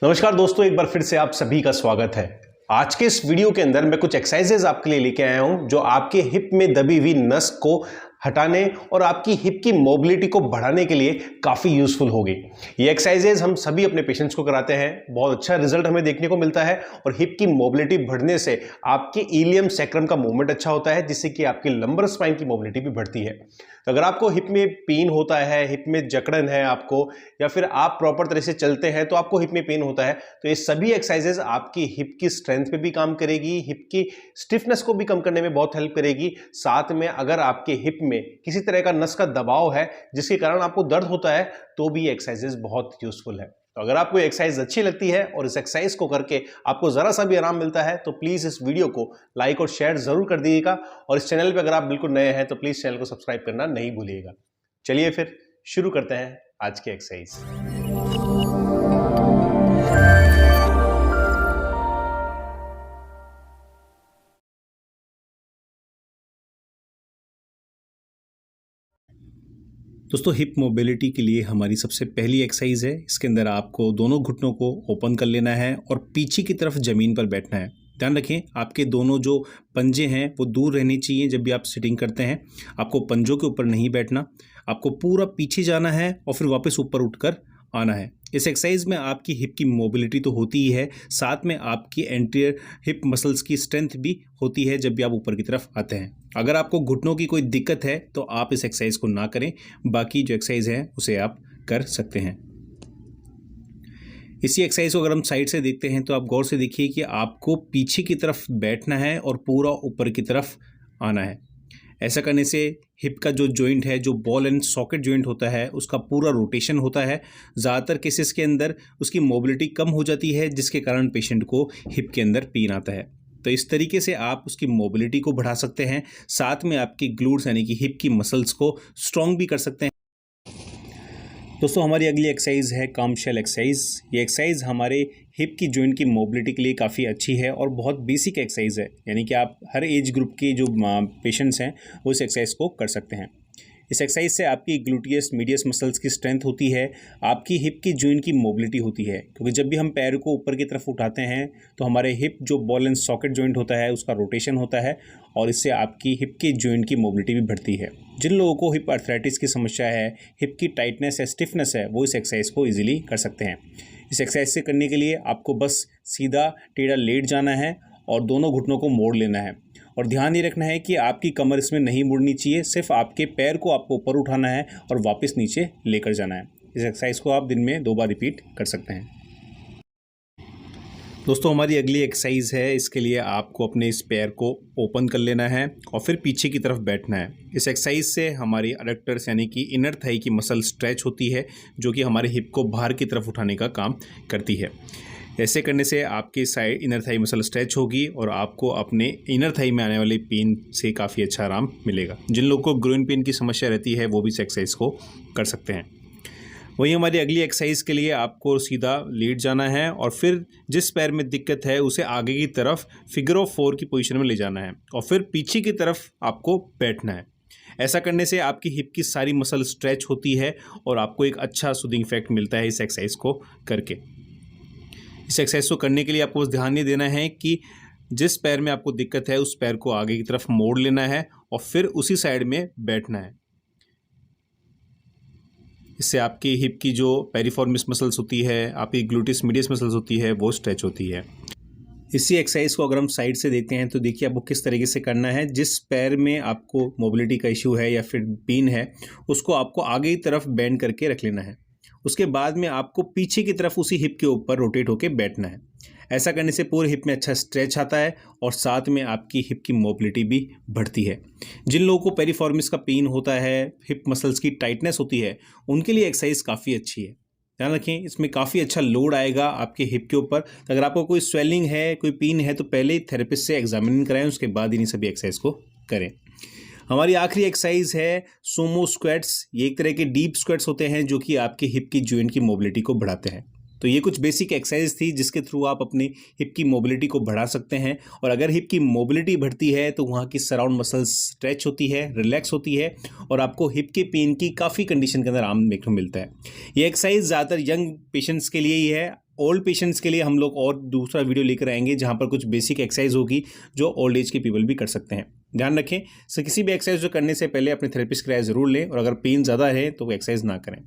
नमस्कार दोस्तों, एक बार फिर से आप सभी का स्वागत है। आज के इस वीडियो के अंदर मैं कुछ एक्सरसाइजेज आपके लिए लेके आया हूं जो आपके हिप में दबी हुई नस को हटाने और आपकी हिप की मोबिलिटी को बढ़ाने के लिए काफ़ी यूजफुल होगी। ये एक्सरसाइजेज हम सभी अपने पेशेंट्स को कराते हैं, बहुत अच्छा रिजल्ट हमें देखने को मिलता है और हिप की मोबिलिटी बढ़ने से आपके इलियम सैक्रम का मूवमेंट अच्छा होता है, जिससे कि आपकी लंबर स्पाइन की मोबिलिटी भी बढ़ती है। तो अगर आपको हिप में पेन होता है, हिप में जकड़न है आपको, या फिर आप प्रॉपर तरह से चलते हैं तो आपको हिप में पेन होता है, तो ये सभी एक्सरसाइजेज आपकी हिप की स्ट्रेंथ पे भी काम करेगी, हिप की स्टिफनेस को भी कम करने में बहुत हेल्प करेगी। साथ में अगर आपके हिप में किसी तरह का नस का दबाव है जिसके कारण आपको दर्द होता है, तो भी एक्सरसाइजेज बहुत यूजफुल है। तो अगर आपको एक्सरसाइज अच्छी लगती है और इस एक्सरसाइज को करके आपको जरा सा भी आराम मिलता है, तो प्लीज इस वीडियो को लाइक और शेयर जरूर कर दीजिएगा। और इस चैनल पे अगर आप बिल्कुल नए हैं तो प्लीज चैनल को सब्सक्राइब करना नहीं भूलिएगा। चलिए फिर शुरू करते हैं आज की एक्सरसाइज। दोस्तों, हिप मोबिलिटी के लिए हमारी सबसे पहली एक्सरसाइज है। इसके अंदर आपको दोनों घुटनों को ओपन कर लेना है और पीछे की तरफ ज़मीन पर बैठना है। ध्यान रखें, आपके दोनों जो पंजे हैं वो दूर रहने चाहिए। जब भी आप सिटिंग करते हैं आपको पंजों के ऊपर नहीं बैठना, आपको पूरा पीछे जाना है और फिर वापस ऊपर उठकर आना है। इस एक्सरसाइज में आपकी हिप की मोबिलिटी तो होती ही है, साथ में आपकी एंटीरियर हिप मसल्स की स्ट्रेंथ भी होती है जब भी आप ऊपर की तरफ आते हैं। अगर आपको घुटनों की कोई दिक्कत है तो आप इस एक्सरसाइज को ना करें, बाकी जो एक्सरसाइज है उसे आप कर सकते हैं। इसी एक्सरसाइज को अगर हम साइड से देखते हैं तो आप गौर से देखिए कि आपको पीछे की तरफ बैठना है और पूरा ऊपर की तरफ आना है। ऐसा करने से हिप का जो जॉइंट है, जो बॉल एंड सॉकेट जॉइंट होता है, उसका पूरा रोटेशन होता है। ज़्यादातर केसेस के अंदर उसकी मोबिलिटी कम हो जाती है, जिसके कारण पेशेंट को हिप के अंदर पेन आता है। तो इस तरीके से आप उसकी मोबिलिटी को बढ़ा सकते हैं, साथ में आपकी ग्लूट्स यानी कि हिप की मसल्स को स्ट्रॉन्ग भी कर सकते हैं। दोस्तों, हमारी अगली एक्सरसाइज है काम शेल एक्सरसाइज। ये एक्सरसाइज हमारे हिप की जॉइंट की मोबिलिटी के लिए काफ़ी अच्छी है और बहुत बेसिक एक्सरसाइज है, यानी कि आप हर एज ग्रुप के जो पेशेंट्स हैं वो इस एक्सरसाइज को कर सकते हैं। इस एक्सरसाइज से आपकी ग्लूटियस मीडियस मसल्स की स्ट्रेंथ होती है, आपकी हिप की जॉइंट की मोबिलिटी होती है, क्योंकि जब भी हम पैर को ऊपर की तरफ उठाते हैं तो हमारे हिप जो बॉल एंड सॉकेट जॉइंट होता है उसका रोटेशन होता है और इससे आपकी हिप की जॉइंट की मोबिलिटी भी बढ़ती है। जिन लोगों को हिप आर्थराइटिस की समस्या है, हिप की टाइटनेस है, स्टिफनेस है, वो इस एक्सरसाइज को ईजिली कर सकते हैं। इस एक्सरसाइज से करने के लिए आपको बस सीधा टेढ़ा लेट जाना है और दोनों घुटनों को मोड़ लेना है। और ध्यान ये रखना है कि आपकी कमर इसमें नहीं मुड़नी चाहिए, सिर्फ आपके पैर को आपको ऊपर उठाना है और वापस नीचे लेकर जाना है। इस एक्सरसाइज को आप दिन में 2 बार रिपीट कर सकते हैं। दोस्तों, हमारी अगली एक्सरसाइज है। इसके लिए आपको अपने इस पैर को ओपन कर लेना है और फिर पीछे की तरफ बैठना है। इस एक्सरसाइज से हमारी एडक्टर्स यानी कि इनर थाई की मसल स्ट्रेच होती है, जो कि हमारे हिप को बाहर की तरफ उठाने का काम करती है। ऐसे करने से आपकी side inner thigh muscle stretch होगी और आपको अपने इनर थाई में आने वाले पेन से काफ़ी अच्छा आराम मिलेगा। जिन लोगों को ग्रोइन पेन की समस्या रहती है वो भी इस एक्सरसाइज को कर सकते हैं। वहीं हमारी अगली एक्सरसाइज के लिए आपको सीधा लेट जाना है और फिर जिस पैर में दिक्कत है उसे आगे की तरफ फिगर ऑफ 4 की पोजीशन में ले जाना है और फिर पीछे की तरफ आपको बैठना है। ऐसा करने से आपकी हिप की सारी मसल स्ट्रेच होती है और आपको एक अच्छा सूदिंग इफेक्ट मिलता है इस एक्सरसाइज को करके। इस एक्सरसाइज को करने के लिए आपको ध्यान ये देना है कि जिस पैर में आपको दिक्कत है उस पैर को आगे की तरफ मोड़ लेना है और फिर उसी साइड में बैठना है। इससे आपकी हिप की जो पेरिफॉर्मिस मसल्स होती है, आपकी ग्लूटिस मीडियस मसल्स होती है, वो स्ट्रेच होती है। इसी एक्सरसाइज को अगर हम साइड से देखते हैं तो देखिए आपको किस तरीके से करना है। जिस पैर में आपको मोबिलिटी का इशू है या फिर पेन है, उसको आपको आगे की तरफ बेंड करके रख लेना है। उसके बाद में आपको पीछे की तरफ उसी हिप के ऊपर रोटेट होकर बैठना है। ऐसा करने से पूरे हिप में अच्छा स्ट्रेच आता है और साथ में आपकी हिप की मोबिलिटी भी बढ़ती है। जिन लोगों को पेरिफॉर्मिस का पेन होता है, हिप मसल्स की टाइटनेस होती है, उनके लिए एक्सरसाइज काफ़ी अच्छी है। ध्यान रखें, इसमें काफ़ी अच्छा लोड आएगा आपके हिप के ऊपर। तो अगर आपको कोई स्वेलिंग है, कोई पेन है, तो पहले ही थेरेपिस्ट से एग्जामिन कराएं, उसके बाद इन सभी एक्सरसाइज को करें। हमारी आखिरी एक्सरसाइज है सोमो स्क्वाट्स। ये एक तरह के डीप स्क्वाट्स होते हैं जो कि आपके हिप की जॉइंट की मोबिलिटी को बढ़ाते हैं। तो ये कुछ बेसिक एक्सरसाइज थी जिसके थ्रू आप अपनी हिप की मोबिलिटी को बढ़ा सकते हैं। और अगर हिप की मोबिलिटी बढ़ती है तो वहाँ की सराउंड मसल्स स्ट्रेच होती है, रिलैक्स होती है और आपको हिप के पेन की काफ़ी कंडीशन के अंदर आराम देखने को मिलता है। ये एक्सरसाइज ज़्यादातर यंग पेशेंट्स के लिए ही है। ओल्ड पेशेंट्स के लिए हम लोग और दूसरा वीडियो लेकर आएंगे जहाँ पर कुछ बेसिक एक्सरसाइज होगी जो ओल्ड एज के पीपल भी कर सकते हैं। ध्यान रखें, किसी भी एक्सरसाइज जो करने से पहले अपने थेरेपिस्ट की राय ज़रूर लें और अगर पेन ज़्यादा है तो वो एक्सरसाइज ना करें।